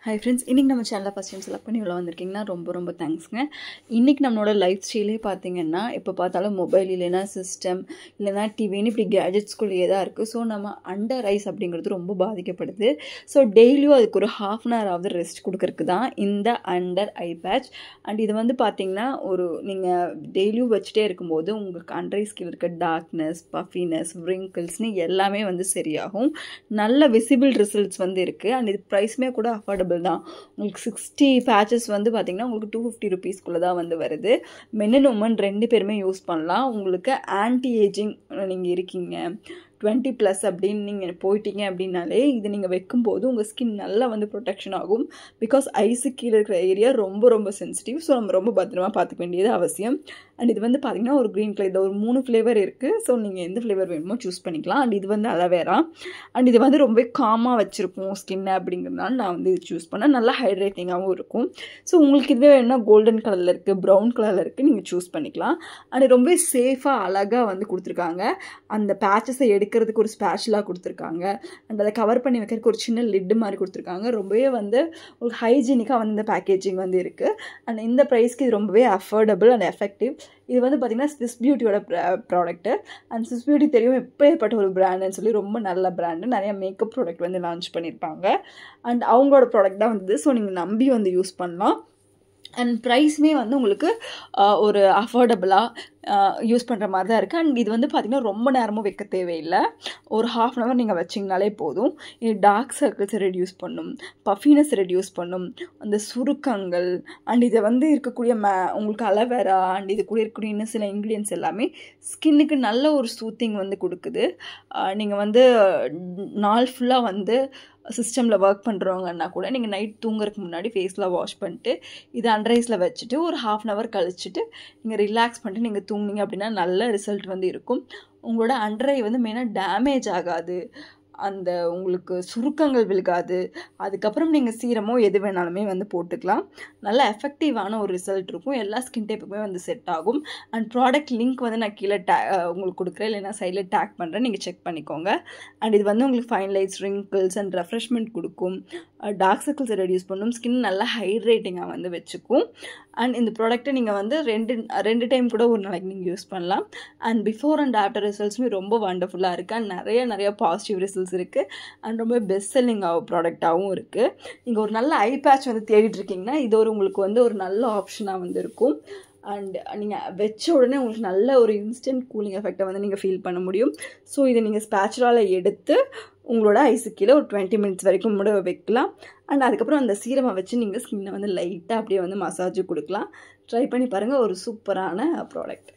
Hi friends, இன்னைக்கு நம்ம சேனலை ஃபர்ஸ்ட் டைம் செலக்ட் பண்ணி உள்ள வந்திருக்கீங்கன்னா ரொம்ப தேங்க்ஸ்ங்க. இன்னைக்கு நம்மளோட லைஃப் ஸ்டைலே பார்த்தீங்கன்னா இப்போ பார்த்தாலும் மொபைல் இல்லைன்னா சிஸ்டம் இல்லைன்னா டிவின்னு இப்படி கேஜெட்ஸ்குள்ளேயே தான் இருக்குது. ஸோ நம்ம அண்டர் ஐஸ் அப்படிங்கிறது ரொம்ப பாதிக்கப்படுது. ஸோ டெய்லியும் அதுக்கு ஒரு ½ ஆவது ரெஸ்ட் கொடுக்கறதுக்கு தான் இந்த அண்டர் ஐ பேட்ச். அண்ட் இது வந்து பார்த்தீங்கன்னா நீங்கள் டெய்லியும் வச்சுட்டே இருக்கும்போது உங்களுக்கு அண்டர் ஐ ஸ்கில் இருக்க டார்க்னஸ், பஃபினஸ், wrinkles எல்லாமே வந்து சரியாகும். நல்ல விசிபிள் ரிசல்ட்ஸ் வந்து இருக்குது. அண்ட் இது ப்ரைஸுமே கூட அஃபோர்டபுள் தான். உங்களுக்கு 60 பேட்சஸ் வந்து பார்த்தீங்கன்னா உங்களுக்கு 250 rupeesக்குள்ளே தான் வந்து வருது. மென் அண்ட் உமன் 2 பேருமே யூஸ் பண்ணலாம். உங்களுக்கு ஆன்டி ஏஜிங் நீங்கள் இருக்கீங்க 20+ அப்படின்னு நீங்கள் போயிட்டீங்க அப்படின்னாலே இது நீங்கள் வைக்கும்போது உங்கள் ஸ்கின் நல்லா வந்து ப்ரொடெக்ஷன் ஆகும். பிகாஸ் ஐஸு கீழே இருக்கிற ஏரியா ரொம்ப சென்சிட்டிவ். ஸோ நம்ம ரொம்ப பத்திரமா பார்த்துக்க வேண்டியது அவசியம். அண்ட் இது வந்து பார்த்திங்கன்னா ஒரு க்ரீன் கலர், ஒரு 3 ஃப்ளேவர் இருக்குது. ஸோ நீங்கள் எந்த ஃப்ளேவர் வேணுமோ சூஸ் பண்ணிக்கலாம். அண்ட் இது வந்து அலோவேரா. அண்ட் இது வந்து ரொம்ப காமாக வச்சுருக்கும் ஸ்கின்னை அப்படிங்கிறதுனால நான் வந்து இது சூஸ் பண்ணேன். நல்லா ஹைட்ரேட்டிங்காகவும் இருக்கும். ஸோ உங்களுக்கு இதுவே வேணும்னா கோல்டன் கலரில் இருக்குது, ப்ரௌன் கலரில் இருக்குது, நீங்கள் சூஸ் பண்ணிக்கலாம். அண்ட் ரொம்ப சேஃபாக அழகாக வந்து கொடுத்துருக்காங்க. அந்த பேட்சஸை எடுக்கிறதுக்கு ஒரு ஸ்பேஷலாக கொடுத்துருக்காங்க. அண்ட் அதை கவர் பண்ணி வைக்கிறதுக்கு ஒரு சின்ன லிட்டு மாதிரி கொடுத்துருக்காங்க. ரொம்பவே வந்து உங்களுக்கு ஹைஜீனிக்காக வந்து இந்த பேக்கேஜிங் வந்து இருக்குது. அண்ட் இந்த ப்ரைஸ்க்கு இது ரொம்பவே அஃபோர்டபுள் அண்ட் எஃபெக்டிவ். இது வந்து பார்த்திங்கன்னா ஸ்விஸ் பியூட்டியோட ப்ராடக்ட்டு. அண்ட் ஸ்விஸ் பியூட்டி தெரியும் எப்பேற்பட்ட ஒரு பிராண்டுன்னு சொல்லி, ரொம்ப நல்ல பிராண்டு. நிறைய மேக்கப் ப்ராடக்ட் வந்து லான்ச் பண்ணியிருப்பாங்க. அண்ட் அவங்களோட ப்ராடக்ட் தான் வந்தது. ஸோ நீங்கள் நம்பி வந்து யூஸ் பண்ணலாம். அண்ட் ப்ரைஸுமே வந்து உங்களுக்கு ஒரு அஃபோர்டபுளாக யூஸ் பண்ணுற மாதிரி தான் இருக்குது. அண்ட் இது வந்து பார்த்திங்கன்னா ரொம்ப நேரமும் வைக்க தேவையில்லை. ஒரு ½ hour நீங்கள் வச்சிங்கனாலே போதும். இது டார்க் சர்க்கிள்ஸை ரெடியூஸ் பண்ணும், பஃபினஸ் ரெடியூஸ் பண்ணும், அந்த சுருக்கங்கள் அண்ட் இதை வந்து இருக்கக்கூடிய உங்களுக்கு அலோவேரா அண்ட் இது கூட இருக்கக்கூடிய இன்னும் சில இன்க்ரீடியன்ஸ் எல்லாமே ஸ்கின்னுக்கு நல்ல ஒரு சூத்திங் வந்து கொடுக்குது. நீங்கள் வந்து நாள் ஃபுல்லாக வந்து சிஸ்டமில் ஒர்க் பண்ணுறவங்கன்னா கூட நீங்கள் நைட் தூங்குறதுக்கு முன்னாடி ஃபேஸில் வாஷ் பண்ணிட்டு இது அண்டர் ஐஸில் வச்சுட்டு ஒரு ½ hour கழிச்சுட்டு நீங்கள் ரிலாக்ஸ் பண்ணிட்டு நீங்கள் தூங்குனீங்க அப்படின்னா நல்ல ரிசல்ட் வந்து இருக்கும். உங்களோட அண்டர் ஐ வந்து மெயினாக டேமேஜ் ஆகாது, அந்த உங்களுக்கு சுருக்கங்கள் விழுகாது. அதுக்கப்புறம் நீங்கள் சீரமோ எது வேணாலுமே வந்து போட்டுக்கலாம். நல்ல எஃபெக்டிவான ஒரு ரிசல்ட் இருக்கும். எல்லா ஸ்கின் டைப்புக்குமே வந்து செட் ஆகும். அண்ட் ப்ராடக்ட் லிங்க் வந்து நான் கீழே உங்களுக்கு கொடுக்குறேன், இல்லைன்னா சைடில் டேக் பண்ணுறேன், நீங்கள் செக் பண்ணிக்கோங்க. அண்ட் இது வந்து உங்களுக்கு fine lines, wrinkles and refreshment கொடுக்கும், டார்க் சர்க்கிள்ஸை ரெடியூஸ் பண்ணும், ஸ்கின் நல்லா ஹைட்ரேட்டிங்காக வந்து வச்சுக்கும். அண்ட் இந்த ப்ராடக்ட்டை நீங்கள் வந்து ரெண்டு டைம் கூட ஒரு நாளைக்கு நீங்கள் யூஸ் பண்ணலாம். அண்ட் பிஃபோர் அண்ட் ஆஃப்டர் ரிசல்ட்ஸுமே ரொம்ப வண்டர்ஃபுல்லாக இருக்குது. அண்ட் நிறைய பாசிட்டிவ் ரிசல்ட்ஸ் இருக்குது. அண்ட் ரொம்ப பெஸ்ட் செல்லிங் ப்ராடக்டாகவும் இருக்குது. நீங்கள் ஒரு நல்ல ஐ பேட்ச் வந்து தேடிட்டு இருக்கீங்கன்னா இது உங்களுக்கு வந்து ஒரு நல்ல ஆப்ஷனாக வந்து இருக்கும். அண்ட் நீங்கள் வச்ச உடனே உங்களுக்கு நல்ல ஒரு இன்ஸ்டன்ட் கூலிங் எஃபெக்டை வந்து நீங்கள் ஃபீல் பண்ண முடியும். ஸோ இதை நீங்கள் ஸ்பேச்சுலாவில் எடுத்து உங்களோட ஐஸு கீழே ஒரு 20 minutes வரைக்கும் கூட வைக்கலாம். அண்ட் அதுக்கப்புறம் அந்த சீரமை வச்சு நீங்கள் ஸ்கின்னை வந்து லைட்டாக அப்படியே வந்து மசாஜ் கொடுக்கலாம். ட்ரை பண்ணி பாருங்கள். ஒரு சூப்பரான ப்ராடக்ட்.